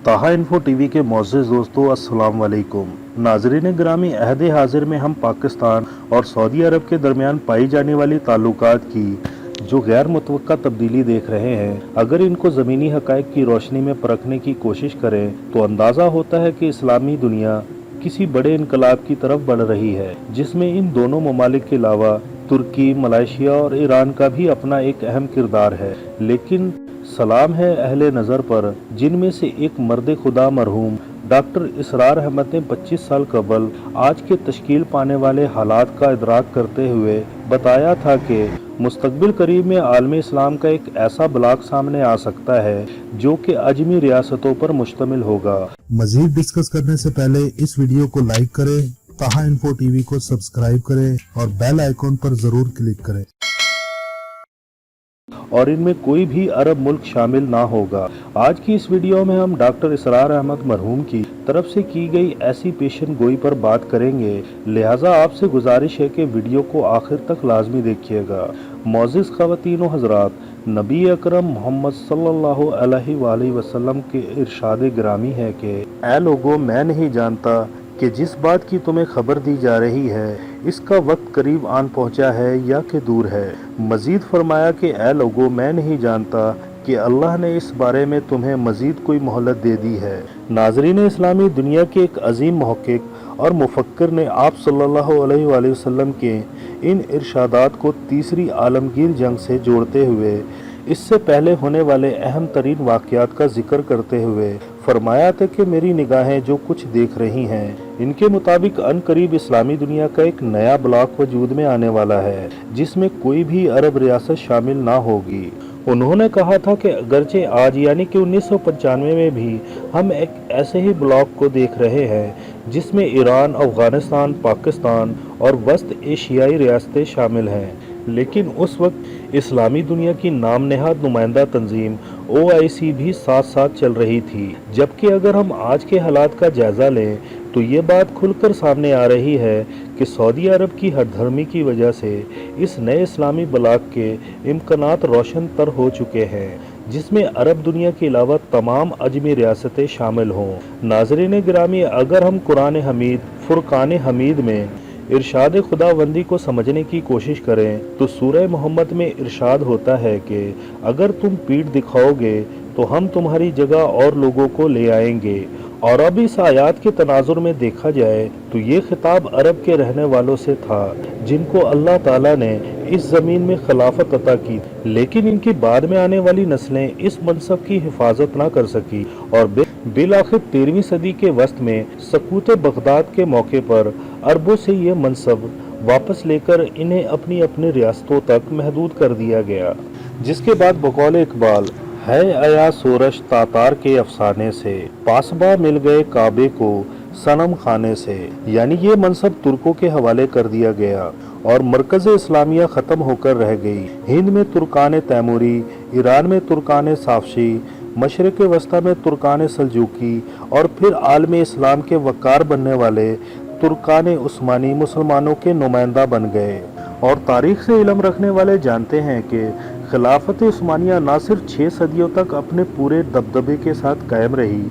ताहा info TV के मोअज़्ज़िज़ दोस्तों, अस्सलाम वालेकुम। नाज़रीन ग्रामी, अहद हाजिर में हम पाकिस्तान और सऊदी अरब के दरमियान पाई जाने वाली ताल्लुकात की जो गैर मुतवक्का तब्दीली देख रहे हैं, अगर इनको ज़मीनी हक़ाइक़ की रोशनी में परखने की कोशिश करें तो अंदाज़ा होता है कि इस्लामी दुनिया किसी बड़े इनकलाब की तरफ बढ़ रही है, जिसमें इन दोनों ममालिक के अलावा तुर्की, मलेशिया और ईरान का भी अपना एक अहम किरदार है। लेकिन सलाम है अहले नज़र पर, जिनमें से एक मर्द खुदा मरहूम डॉक्टर इसरार अहमद ने 25 साल कबल आज के तश्कील पाने वाले हालात का इदराक करते हुए बताया था कि मुस्तकबिल करीब में आलम इस्लाम का एक ऐसा ब्लॉक सामने आ सकता है जो कि अजमी रियासतों पर मुश्तमिल होगा। मजीद डिस्कस करने से पहले इस वीडियो को लाइक करें, ताहा इन्फो टीवी को सब्सक्राइब करें और बेल आइकॉन पर जरूर क्लिक करें। और इनमें कोई भी अरब मुल्क शामिल ना होगा। आज की इस वीडियो में हम डॉक्टर इसरार अहमद मरहूम की तरफ से की गई ऐसी पेशन गोई पर बात करेंगे, लिहाजा आपसे गुजारिश है कि वीडियो को आखिर तक लाजमी देखिएगा। मोअज़्ज़िज़ ख़वातीन व हज़रात, नबी अकरम मोहम्मद सल्लल्लाहु अलैहि वसल्लम के इरशाद गिरामी है कि ऐ लोगों, मैं नहीं जानता कि जिस बात की तुम्हें खबर दी जा रही है इसका वक्त करीब आन पहुंचा है या कि दूर है। मजीद फरमाया कि ऐ लोगों, मैं नहीं जानता कि अल्लाह ने इस बारे में तुम्हें मजीद कोई मोहलत दे दी है। नाज़रीन इस्लामी, दुनिया के एक अजीम मुहक्किक और मुफक्किर ने आप सल्लल्लाहु अलैहि वसल्लम के इन इरशादात को तीसरी आलमगीर जंग से जोड़ते हुए इससे पहले होने वाले अहम तरीन वाक़यात का जिक्र करते हुए फरमाया था कि मेरी निगाहें जो कुछ देख रही हैं, इनके मुताबिक अनकरीब इस्लामी दुनिया का एक नया ब्लॉक वजूद में आने वाला है जिसमें कोई भी अरब रियासत शामिल ना होगी। उन्होंने कहा था कि अगरचे आज यानी कि 1995 में भी हम एक ऐसे ही ब्लॉक को देख रहे हैं जिसमें ईरान, अफगानिस्तान, पाकिस्तान और वस्त एशियाई रियासतें शामिल हैं, लेकिन उस वक्त इस्लामी दुनिया की नाम नेहाद नुमाइंदा तंजीम OIC भी साथ साथ चल रही थी। जबकि अगर हम आज के हालात का जायज़ा लें तो ये बात खुलकर सामने आ रही है कि सऊदी अरब की हरधर्मी की वजह से इस नए इस्लामी ब्लॉक के इम्कानात रोशन तर हो चुके हैं, जिसमें अरब दुनिया के अलावा तमाम अजमी रियासतें शामिल हों। नाज़रीन गिरामी, अगर हम कुरान हमीद फुरकान हमीद में इरशाद खुदावंदी को समझने की कोशिश करें तो सूरह मोहम्मद में इरशाद होता है कि अगर तुम पीठ दिखाओगे तो हम तुम्हारी जगह और लोगों को ले आएंगे। और अब इस आयात के तनाजुर में देखा जाए तो ये खिताब अरब के रहने वालों से था जिनको अल्लाह ताला ने इस ज़मीन में खिलाफत अता की, लेकिन इनकी बाद में आने वाली नस्लें इस मनसब की हिफाजत ना कर सकी और बिल आखिर 13वीं सदी के वस्त में सकूत बगदाद के मौके पर अरबों से ये मनसब वापस लेकर इन्हें अपनी अपनी रियासतों तक महदूद कर दिया गया, जिसके बाद बकौल इकबाल है आया सोरश तातार के अफसाने से, पासबा मिल गए काबे को सनम खाने से, यानी ये मनसब तुर्कों के हवाले कर दिया गया और मरकज़ इस्लामिया ख़त्म होकर रह गई। हिंद में तुर्कान तैमूरी, ईरान में तुर्कान साफशी, मशरिक़ वस्ता में तुर्कान सल्जूकी और फिर आलम इस्लाम के वक़ार बनने वाले तुर्कान उस्मानी मुसलमानों के नुमाइंदा बन गए। और तारीख़ से इल्म रखने वाले जानते हैं कि खिलाफत उस्मानिया ना सिर्फ 6 सदियों तक अपने पूरे दबदबे के साथ कायम रही,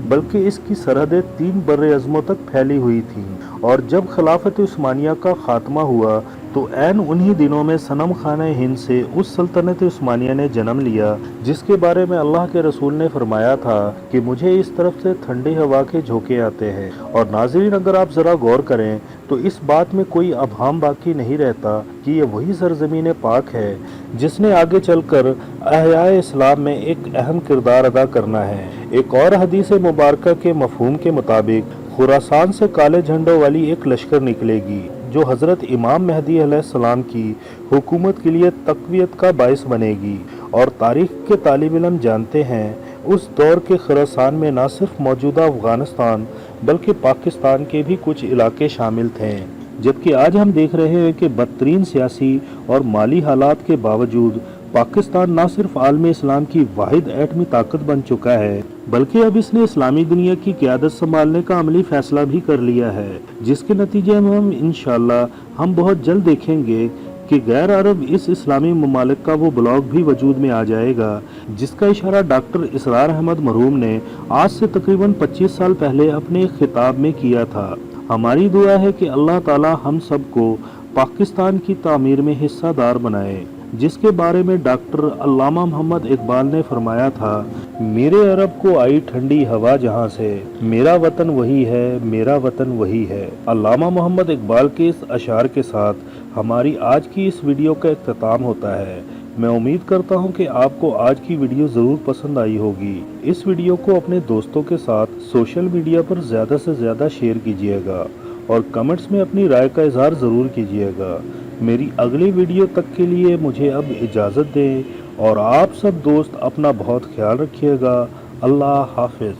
बल्कि इसकी सरहदें 3 बर्र-ए-अज़मों तक फैली हुई थीं। और जब खिलाफत उस्मानिया का खात्मा हुआ तो ऐन उन्हीं दिनों में सनम खाना हिंद से उस सल्तनत उस्मानिया ने जन्म लिया जिसके बारे में अल्लाह के रसूल ने फरमाया था कि मुझे इस तरफ से ठंडी हवा के झोंके आते हैं। और नाज़रीन, अगर आप ज़रा गौर करें तो इस बात में कोई अबहम बाकी नहीं रहता कि ये वही सरज़मीन पाक है जिसने आगे चलकर अहयाए इस्लाम में एक अहम किरदार अदा करना है। एक और हदीस मुबारक के मफहूम के मुताबिक खुरासान से काले झंडों वाली एक लश्कर निकलेगी जो हज़रत इमाम मेहदी अलैहिस्सलाम की हुकूमत के लिए तक़वियत का बाइस बनेगी। और तारीख़ के तालिब इल्म जानते हैं उस दौर के खुरासान में न सिर्फ मौजूदा अफ़गानिस्तान बल्कि पाकिस्तान के भी कुछ इलाके शामिल थे। जबकि आज हम देख रहे हैं कि बदतरीन सियासी और माली हालात के बावजूद पाकिस्तान न सिर्फ आलम इस्लाम की वाहिद एटमी ताकत बन चुका है, बल्कि अब इसने इस्लामी दुनिया की क़यादत संभालने का अमली फैसला भी कर लिया है, जिसके नतीजे में हम इंशाअल्लाह बहुत जल्द देखेंगे کہ गैर अरब इस इस्लामी ममालिक का वो ब्लॉग भी वजूद में आ जाएगा जिसका इशारा डॉक्टर इसरार अहमद मरहूम ने आज से तकरीबन 25 साल पहले अपने एक खिताब में किया था। हमारी दुआ है कि अल्लाह ताला हम सबको पाकिस्तान की तामीर में हिस्सादार बनाए, जिसके बारे में डॉक्टर अल्लामा मोहम्मद इकबाल ने फरमाया था, मेरे अरब को आई ठंडी हवा जहाँ से, मेरा वतन वही है, मेरा वतन वही है। अल्लामा मोहम्मद इकबाल के इस अशार के साथ हमारी आज की इस वीडियो का इख्तिताम होता है। मैं उम्मीद करता हूं कि आपको आज की वीडियो ज़रूर पसंद आई होगी। इस वीडियो को अपने दोस्तों के साथ सोशल मीडिया पर ज़्यादा से ज़्यादा शेयर कीजिएगा और कमेंट्स में अपनी राय का इजहार ज़रूर कीजिएगा। मेरी अगली वीडियो तक के लिए मुझे अब इजाज़त दें और आप सब दोस्त अपना बहुत ख्याल रखिएगा। अल्लाह हाफिज़।